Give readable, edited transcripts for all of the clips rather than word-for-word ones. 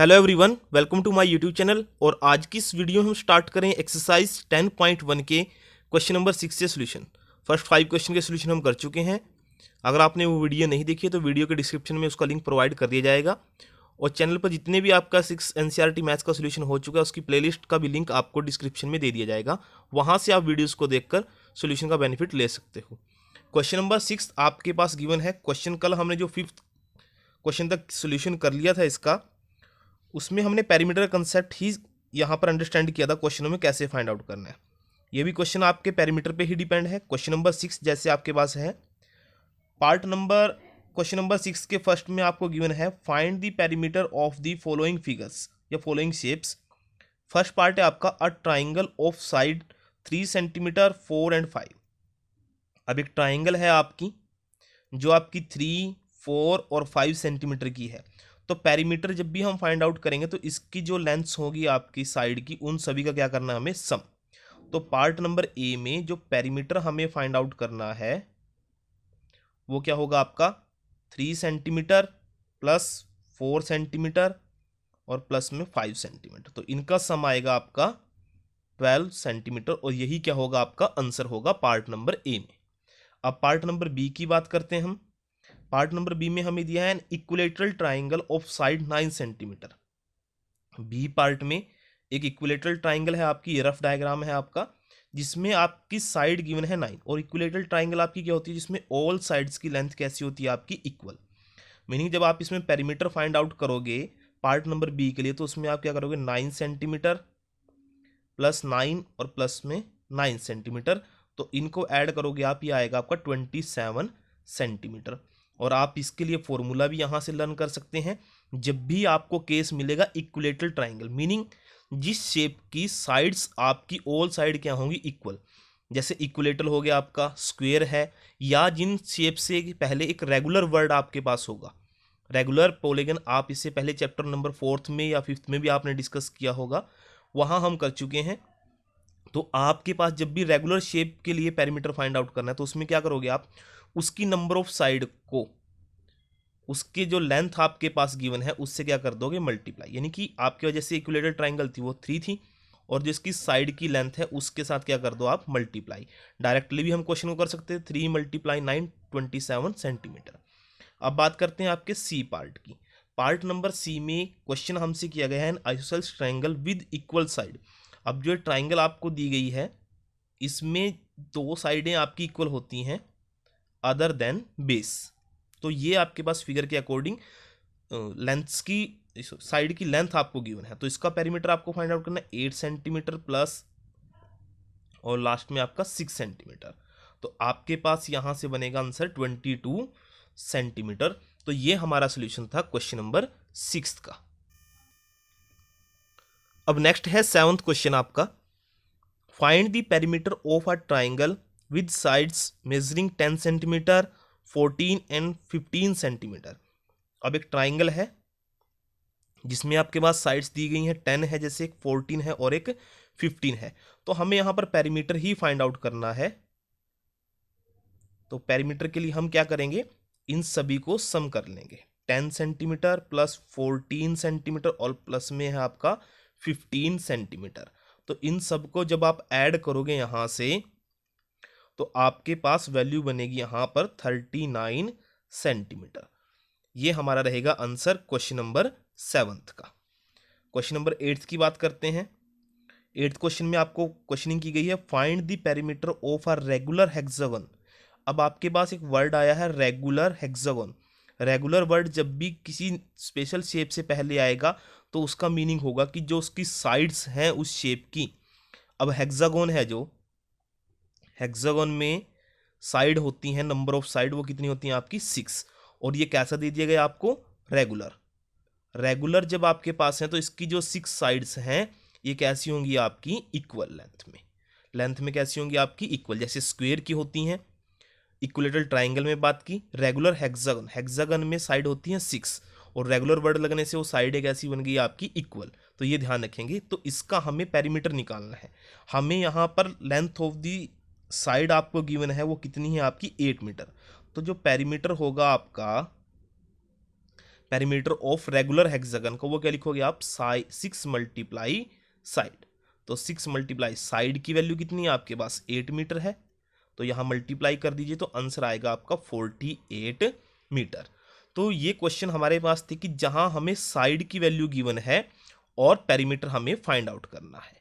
Hello everyone, welcome to my YouTube channel. और आज की इस वीडियो में हम स्टार्ट करें एक्सरसाइज 10.1 के क्वेश्चन नंबर 6 से सोल्यूशन। फर्स्ट 5 क्वेश्चन के सोल्यूशन हम कर चुके हैं। अगर आपने वो वीडियो नहीं देखी है तो वीडियो के डिस्क्रिप्शन में उसका लिंक प्रोवाइड कर दिया जाएगा। और चैनल पर जितने भी आपका 6 एनसीईआरटी मैथ्स का सोल्यूशन हो चुका है उसकी प्लेलिस्ट का भी लिंक आपको डिस्क्रिप्शन में दे दिया जाएगा। वहाँ से आप वीडियोज़ को देखकर सोल्यूशन का बेनिफिट ले सकते हो। क्वेश्चन नंबर 6 आपके पास गिवन है। क्वेश्चन कल हमने जो 5th क्वेश्चन तक सोल्यूशन कर लिया था इसका, उसमें हमने पेरीमीटर कंसेप्ट ही यहाँ पर अंडरस्टैंड किया था क्वेश्चनों में कैसे फाइंड आउट करना है। ये भी क्वेश्चन आपके पेरीमीटर पे ही डिपेंड है। क्वेश्चन नंबर 6 जैसे आपके पास है, क्वेश्चन नंबर 6 के फर्स्ट में आपको गिवन है find the perimeter of the following figures या फॉलोइंग शेप्स। फर्स्ट पार्ट है आपका a triangle of side 3 centimetre 4 and 5। अब एक ट्राइंगल है आपकी जो आपकी 3, 4 और 5 सेंटीमीटर की है। तो पेरीमीटर जब भी हम फाइंड आउट करेंगे तो इसकी जो लेंथ्स होगी आपकी साइड की, उन सभी का क्या करना है हमें सम। तो पार्ट नंबर ए में जो पेरीमीटर हमें फाइंड आउट करना है वो क्या होगा आपका 3 सेंटीमीटर प्लस 4 सेंटीमीटर और प्लस में 5 सेंटीमीटर। तो इनका सम आएगा आपका 12 सेंटीमीटर और यही क्या होगा आपका आंसर होगा पार्ट नंबर ए में। अब पार्ट नंबर बी की बात करते हैं हम। पार्ट नंबर बी में हमें दिया है an equilateral triangle of side 9 centimetre. B part में एक इक्विलेटरल ट्राइंगल है आपकी, ये रफ डायग्राम है आपका, जिसमें आपकी साइड गिवन है 9। और इक्विलेटरल ट्राइंगल आपकी क्या होती है जिसमें ऑल साइड्स की लेंथ कैसी होती है आपकी इक्वल। मीनिंग जब आप इसमें पेरीमीटर फाइंड आउट करोगे पार्ट नंबर बी के लिए तो उसमें आप क्या करोगे 9 सेंटीमीटर प्लस 9 और प्लस में 9 सेंटीमीटर, तो इनको ऐड करोगे आप, ये आएगा आपका 27 सेंटीमीटर। और आप इसके लिए फॉर्मूला भी यहाँ से लर्न कर सकते हैं। जब भी आपको केस मिलेगा इक्विलेटरल ट्राइंगल, मीनिंग जिस शेप की साइड्स आपकी ऑल साइड क्या होंगी इक्वल, जैसे इक्विलेटरल हो गया आपका, स्क्वायर है, या जिन शेप से पहले एक रेगुलर वर्ड आपके पास होगा, रेगुलर पॉलीगन। आप इससे पहले चैप्टर नंबर 4 में या 5th में भी आपने डिस्कस किया होगा, वहाँ हम कर चुके हैं। तो आपके पास जब भी रेगुलर शेप के लिए पेरीमीटर फाइंड आउट करना है तो उसमें क्या करोगे आप, उसकी नंबर ऑफ साइड को उसके जो लेंथ आपके पास गिवन है उससे क्या कर दोगे मल्टीप्लाई। यानी कि आपकी वजह से इक्विलेटरल ट्राइंगल थी वो 3 थी और जिसकी साइड की लेंथ है उसके साथ क्या कर दो आप मल्टीप्लाई। डायरेक्टली भी हम क्वेश्चन को कर सकते हैं 3 × 9 27 सेंटीमीटर। अब बात करते हैं आपके सी पार्ट की। पार्ट नंबर सी में क्वेश्चन हमसे किया गया है N isosceles triangle with equal side. अब जो ट्राइंगल आपको दी गई है इसमें 2 साइडें आपकी इक्वल होती हैं अदर देन बेस। तो ये आपके पास फिगर के अकॉर्डिंग लेंथ्स की साइड की लेंथ आपको गिवन है। तो इसका पेरीमीटर आपको फाइंड आउट करना है 8 सेंटीमीटर प्लस और लास्ट में आपका 6 सेंटीमीटर। तो आपके पास यहां से बनेगा आंसर 22 सेंटीमीटर। तो ये हमारा सोल्यूशन था क्वेश्चन नंबर 6 का। अब नेक्स्ट है 7th क्वेश्चन आपका, find the perimeter of a triangle with sides measuring 10 centimetre 14 and 15 centimetre. अब एक ट्राइंगल है जिसमें आपके पास साइड्स दी गई हैं 10 है, जैसे एक 14 है और एक 15 है। तो हमें यहां पर पेरीमीटर ही फाइंड आउट करना है। तो पेरीमीटर के लिए हम क्या करेंगे, इन सभी को सम कर लेंगे। 10 सेंटीमीटर प्लस 14 सेंटीमीटर और प्लस में है आपका 15 सेंटीमीटर। तो इन सबको जब आप ऐड करोगे यहां से तो आपके पास वैल्यू बनेगी यहां पर 39 सेंटीमीटर। ये हमारा रहेगा आंसर क्वेश्चन नंबर 7th का। क्वेश्चन नंबर 8th की बात करते हैं। 8th क्वेश्चन में आपको क्वेश्चनिंग की गई है find the perimeter of a regular hexagon. अब आपके पास एक वर्ड आया है रेगुलर हेक्सागन। रेगुलर वर्ड जब भी किसी स्पेशल शेप से पहले आएगा तो उसका मीनिंग होगा कि जो उसकी साइड्स हैं उस शेप की। अब हेक्सागन है, जो हेक्सागन में साइड होती हैं, नंबर ऑफ साइड वो कितनी होती हैं आपकी 6। और ये कैसा दे दिया गया आपको रेगुलर। रेगुलर जब आपके पास है तो इसकी जो 6 साइड्स हैं ये कैसी होंगी आपकी इक्वल लेंथ में कैसी होंगी आपकी इक्वल, जैसे स्क्वायर की होती हैं। इक्विलेटरल ट्राइंगल में बात की, रेगुलर हेक्सागन में साइड होती हैं 6 और रेगुलर वर्ड लगने से वो साइड एक ऐसी बन गई आपकी इक्वल। तो ये ध्यान रखेंगे। तो इसका हमें पेरीमीटर निकालना है। हमें यहाँ पर लेंथ ऑफ दी साइड आपको गिवन है वो कितनी है आपकी 8 मीटर। तो जो पेरीमीटर होगा आपका पेरीमीटर ऑफ रेगुलर हेक्सागन को वो क्या लिखोगे आप 6 मल्टीप्लाई साइड। तो 6 मल्टीप्लाई साइड की वैल्यू कितनी है आपके पास 8 मीटर है, तो यहाँ मल्टीप्लाई कर दीजिए तो आंसर आएगा आपका 48 मीटर। तो ये क्वेश्चन हमारे पास थे कि जहाँ हमें साइड की वैल्यू गिवन है और पेरीमीटर हमें फाइंड आउट करना है।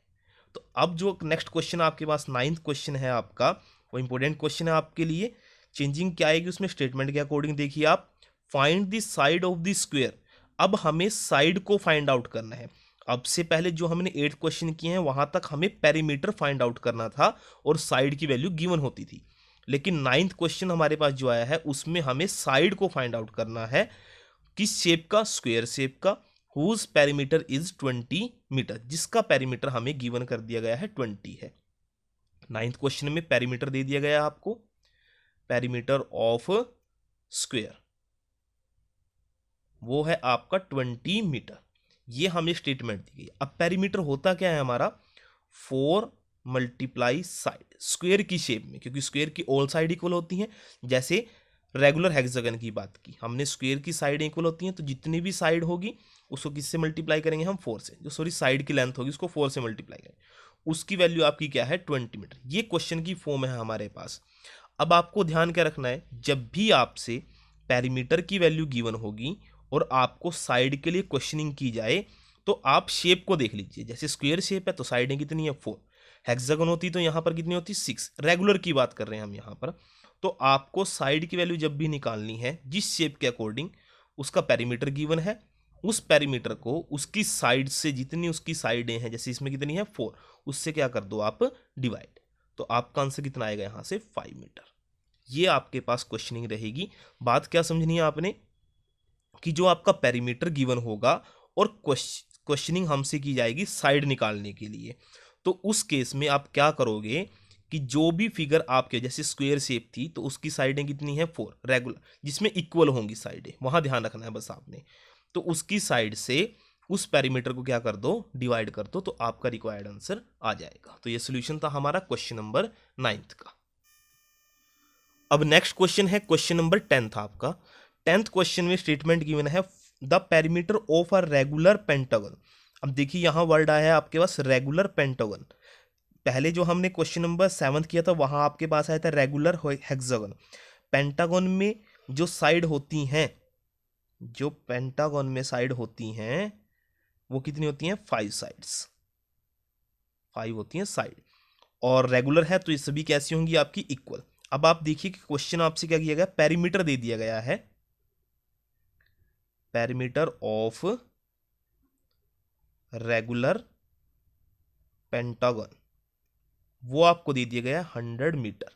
तो अब जो नेक्स्ट क्वेश्चन आपके पास 9th क्वेश्चन है आपका, वो इंपॉर्टेंट क्वेश्चन है आपके लिए। चेंजिंग क्या आएगी उसमें, स्टेटमेंट के अकॉर्डिंग देखिए आप, find the side of the square. अब हमें साइड को फाइंड आउट करना है। अब से पहले जो हमने 8 क्वेश्चन किए हैं वहां तक हमें पेरीमीटर फाइंड आउट करना था और साइड की वैल्यू गिवन होती थी, लेकिन 9th क्वेश्चन हमारे पास जो आया है उसमें हमें साइड को फाइंड आउट करना है। किस शेप का, स्क्वायर शेप का, हुज पेरीमीटर इज 20 मीटर, जिसका पेरीमीटर हमें गिवन कर दिया गया है 20 है। 9th क्वेश्चन में पेरीमीटर दे दिया गया है आपको, पेरीमीटर ऑफ स्क्वायर वो है आपका 20 मीटर, ये हमें स्टेटमेंट दी गई। अब पेरीमीटर होता क्या है हमारा 4 मल्टीप्लाई साइड, स्क्वायर की शेप में, क्योंकि स्क्वायर की ऑल साइड इक्वल होती हैं। जैसे रेगुलर हेक्सागन की बात की हमने, स्क्वायर की साइड इक्वल होती हैं, तो जितनी भी साइड होगी उसको किससे मल्टीप्लाई करेंगे हम 4 से, जो सॉरी साइड की लेंथ होगी उसको 4 से मल्टीप्लाई करेंगे, उसकी वैल्यू आपकी क्या है 20 मीटर। ये क्वेश्चन की फॉर्म है हमारे पास। अब आपको ध्यान क्या रखना है, जब भी आपसे पेरीमीटर की वैल्यू गिवन होगी और आपको साइड के लिए क्वेश्चनिंग की जाए तो आप शेप को देख लीजिए। जैसे स्क्वायर शेप है तो साइडें कितनी है 4, हेक्सागन होती तो यहाँ पर कितनी होती 6, रेगुलर की बात कर रहे हैं हम यहाँ पर। तो आपको साइड की वैल्यू जब भी निकालनी है जिस शेप के अकॉर्डिंग उसका पेरीमीटर गिवन है, उस पेरीमीटर को उसकी साइड से, जितनी उसकी साइडें हैं, जैसे इसमें कितनी है 4, उससे क्या कर दो आप डिवाइड, तो आपका आंसर कितना आएगा यहाँ से 5 मीटर। ये आपके पास क्वेश्चनिंग रहेगी। बात क्या समझनी है आपने कि जो आपका पेरीमीटर गिवन होगा और क्वेश्चनिंग हमसे की जाएगी साइड निकालने के लिए, तो उस केस में आप क्या करोगे कि जो भी फिगर आपके, जैसे स्क्वायर शेप थी तो उसकी साइडें कितनी है 4 रेगुलर, जिसमें इक्वल होंगी साइडें, वहां ध्यान रखना है बस आपने। तो उसकी साइड से उस पेरीमीटर को क्या कर दो, डिवाइड कर दो, तो आपका रिक्वायर्ड आंसर आ जाएगा। तो ये सोल्यूशन था हमारा क्वेश्चन नंबर 9th का। अब नेक्स्ट क्वेश्चन है क्वेश्चन नंबर 10th आपका। 10th क्वेश्चन में स्टेटमेंट गिवन है the perimeter of a regular pentagon. अब देखिए यहां वर्ड आया है आपके पास रेगुलर पेंटागन। पहले जो हमने क्वेश्चन नंबर 7 किया था वहां आपके पास आया था रेगुलर हेक्सागन। पेंटागन में जो साइड होती हैं, जो पेंटागन में साइड होती हैं वो कितनी होती हैं 5 साइड्स, 5 होती हैं साइड, और रेगुलर है तो ये सभी कैसी होंगी आपकी इक्वल। अब आप देखिए कि क्वेश्चन आपसे क्या किया गया, पेरीमीटर दे दिया गया है, पेरीमीटर ऑफ रेगुलर पेंटागन वो आपको दे दिया गया 100 मीटर।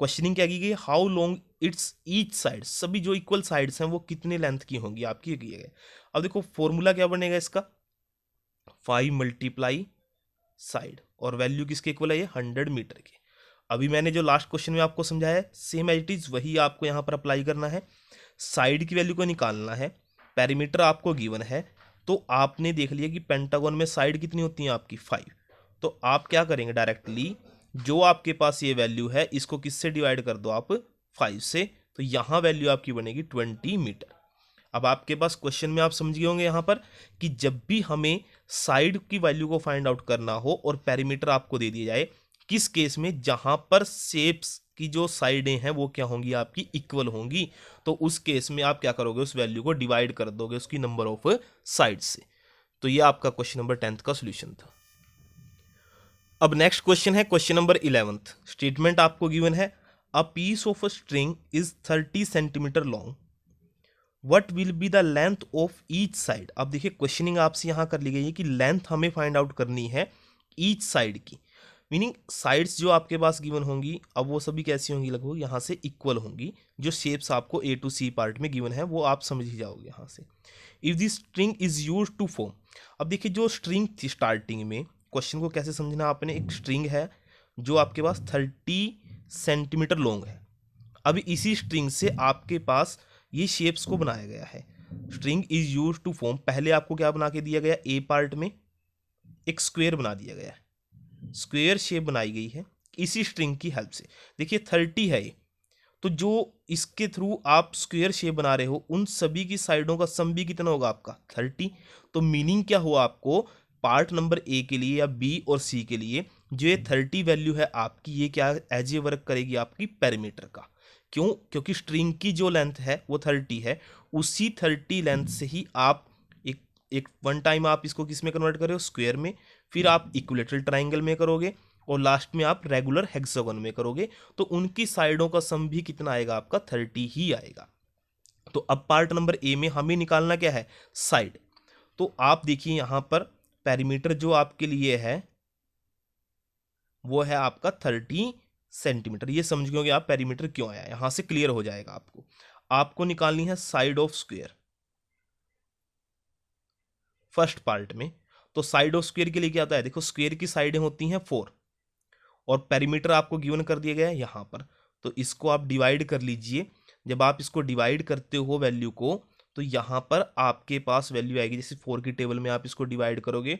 क्वेश्चनिंग क्या की गई, how long it's each side, सभी जो इक्वल साइड्स हैं वो कितने लेंथ की होंगी आपकी किए गए। अब देखो फॉर्मूला क्या बनेगा इसका, 5 मल्टीप्लाई साइड, और वैल्यू किसके इक्वल है ये 100 मीटर के। अभी मैंने जो लास्ट क्वेश्चन में आपको समझाया है सेम एज इट इज वही आपको यहाँ पर अप्लाई करना है। साइड की वैल्यू को निकालना है, पेरीमीटर आपको गिवन है, तो आपने देख लिया कि पेंटागन में साइड कितनी होती है आपकी 5, तो आप क्या करेंगे डायरेक्टली जो आपके पास ये वैल्यू है इसको किससे डिवाइड कर दो आप 5 से, तो यहाँ वैल्यू आपकी बनेगी 20 मीटर। अब आपके पास क्वेश्चन में आप समझ गए होंगे यहाँ पर कि जब भी हमें साइड की वैल्यू को फाइंड आउट करना हो और पेरीमीटर आपको दे दिया जाए, किस केस में, जहां पर शेप्स की जो साइडें हैं वो क्या होंगी आपकी इक्वल होंगी, तो उस केस में आप क्या करोगे उस वैल्यू को डिवाइड कर दोगे उसकी नंबर ऑफ साइड से। तो ये आपका क्वेश्चन नंबर 10th का सॉल्यूशन था। अब नेक्स्ट क्वेश्चन है क्वेश्चन नंबर 11th। स्टेटमेंट आपको गिवन है a piece of a string is 30 centimetre long, what will be the length of each side. अब देखिए क्वेश्चनिंग आपसे यहां कर ली गई है कि लेंथ हमें फाइंड आउट करनी है ईच साइड की, मीनिंग साइड्स जो आपके पास गिवन होंगी अब वो सभी कैसी होंगी, लगभग यहाँ से इक्वल होंगी। जो शेप्स आपको A to C पार्ट में गिवन है वो आप समझ ही जाओगे यहाँ से। If this string is use to form, अब देखिए जो स्ट्रिंग थी स्टार्टिंग में, क्वेश्चन को कैसे समझना आपने, एक स्ट्रिंग है जो आपके पास 30 सेंटीमीटर लॉन्ग है। अभी इसी स्ट्रिंग से आपके पास ये शेप्स को बनाया गया है। String is use to form, पहले आपको क्या बना के दिया गया, A पार्ट में एक स्क्वायर बना दिया गया है, स्क्वायर शेप बनाई गई है इसी स्ट्रिंग की हेल्प से। देखिए 30 है ये, तो जो इसके थ्रू आप स्क्वायर शेप बना रहे हो उन सभी की साइडों का सम भी कितना होगा आपका 30। तो मीनिंग क्या हुआ आपको, पार्ट नंबर ए के लिए या बी और सी के लिए जो ये 30 वैल्यू है आपकी, ये क्या एज ए वर्क करेगी आपकी पेरीमीटर का। क्यों? क्योंकि स्ट्रिंग की जो लेंथ है वो 30 है, उसी 30 लेंथ से ही आप एक एक वन टाइम आप इसको किस में कन्वर्ट कर रहे हो, स्क्वायर में, फिर आप इक्विलेटरल ट्राइंगल में करोगे और लास्ट में आप रेगुलर हेक्सागन में करोगे, तो उनकी साइडों का सम भी कितना आएगा आपका 30 ही आएगा। तो अब पार्ट नंबर ए में हमें निकालना क्या है, साइड। तो आप देखिए यहां पर पेरीमीटर जो आपके लिए है वो है आपका 30 सेंटीमीटर। ये समझ गए आप पेरीमीटर क्यों आया, यहां से क्लियर हो जाएगा आपको। आपको निकालनी है side of square first part में। तो साइड ऑफ स्क्वायर के लिए क्या होता है, देखो स्क्वायर की साइडें होती हैं 4 और पेरीमीटर आपको गिवन कर दिया गया है यहां पर। तो इसको आप डिवाइड कर लीजिए। जब आप इसको डिवाइड करते हो वैल्यू को, तो यहां पर आपके पास वैल्यू आएगी, जैसे 4 की टेबल में आप इसको डिवाइड करोगे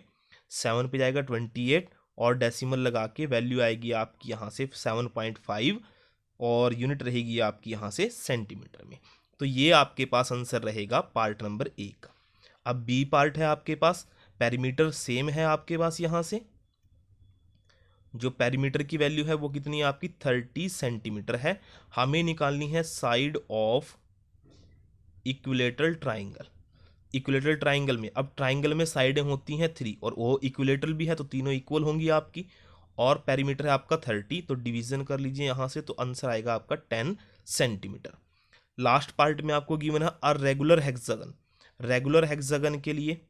7 पे जाएगा 28 और डेसिमल लगा के वैल्यू आएगी आपकी यहाँ से 7.5 और यूनिट रहेगी आपकी यहाँ से सेंटीमीटर में। तो ये आपके पास आंसर रहेगा पार्ट नंबर ए का। अब बी पार्ट है आपके पास, पेरीमीटर सेम है आपके पास, यहाँ से जो पेरीमीटर की वैल्यू है वो कितनी है आपकी 30 सेंटीमीटर है। हमें निकालनी है side of equilateral triangle. Equilateral triangle में, अब ट्राइंगल में साइडें होती हैं 3 और वो इक्विलेटरल भी है तो तीनों इक्वल होंगी आपकी, और पेरीमीटर है आपका 30, तो डिवीजन कर लीजिए यहाँ से, तो आंसर आएगा आपका 10 सेंटीमीटर। लास्ट पार्ट में आपको गिवन है a regular hexagon. Regular hexagon के लिए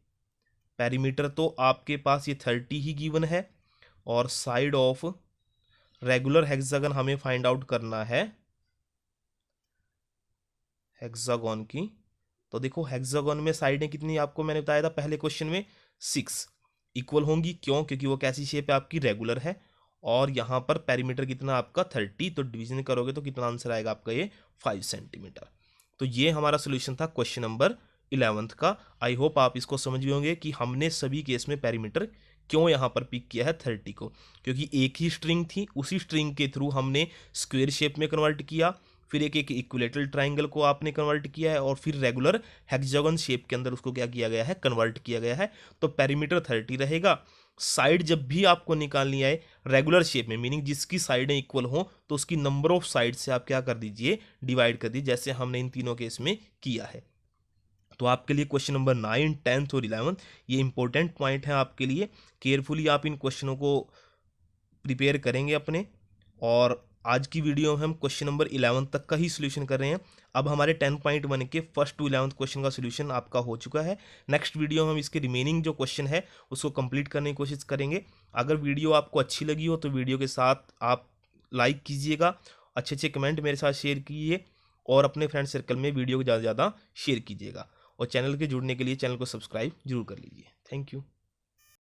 पेरीमीटर तो आपके पास ये 30 ही गिवन है और साइड ऑफ रेगुलर हेक्सागन हमें फाइंड आउट करना है हेक्सागन की। तो देखो हेक्सागन में साइडें कितनी आपको मैंने बताया था पहले क्वेश्चन में 6 इक्वल होंगी। क्यों? क्योंकि वो कैसी शेप है आपकी, रेगुलर है, और यहाँ पर पेरीमीटर कितना आपका 30, तो डिवीजन करोगे तो कितना आंसर आएगा आपका ये 5 सेंटीमीटर। तो ये हमारा सोल्यूशन था क्वेश्चन नंबर 11th का। आई होप आप इसको समझ गए होंगे कि हमने सभी केस में पेरीमीटर क्यों यहाँ पर पिक किया है 30 को, क्योंकि एक ही स्ट्रिंग थी, उसी स्ट्रिंग के थ्रू हमने स्क्वायर शेप में कन्वर्ट किया, फिर एक एक इक्विलेटरल ट्राइंगल को आपने कन्वर्ट किया है और फिर रेगुलर हेक्सागन शेप के अंदर उसको क्या किया गया है, कन्वर्ट किया गया है। तो पेरीमीटर 30 रहेगा। साइड जब भी आपको निकालनी आए रेगुलर शेप में, मीनिंग जिसकी साइडें इक्वल हो, तो उसकी नंबर ऑफ साइड से आप क्या कर दीजिए, डिवाइड कर दीजिए, जैसे हमने इन तीनों केस में किया है। तो आपके लिए क्वेश्चन नंबर 9, 10th और 11th ये इंपॉर्टेंट पॉइंट है आपके लिए। केयरफुली आप इन क्वेश्चनों को प्रिपेयर करेंगे अपने। और आज की वीडियो में हम क्वेश्चन नंबर 11 तक का ही सोल्यूशन कर रहे हैं। अब हमारे 10.1 के फर्स्ट टू 11th क्वेश्चन का सोल्यूशन आपका हो चुका है। नेक्स्ट वीडियो में हम इसके रिमेनिंग जो क्वेश्चन है उसको कंप्लीट करने की कोशिश करेंगे। अगर वीडियो आपको अच्छी लगी हो तो वीडियो के साथ आप लाइक कीजिएगा, अच्छे अच्छे कमेंट मेरे साथ शेयर कीजिए और अपने फ्रेंड सर्कल में वीडियो को ज़्यादा से ज़्यादा शेयर कीजिएगा। और चैनल के जुड़ने के लिए चैनल को सब्सक्राइब जरूर कर लीजिए। Thank you.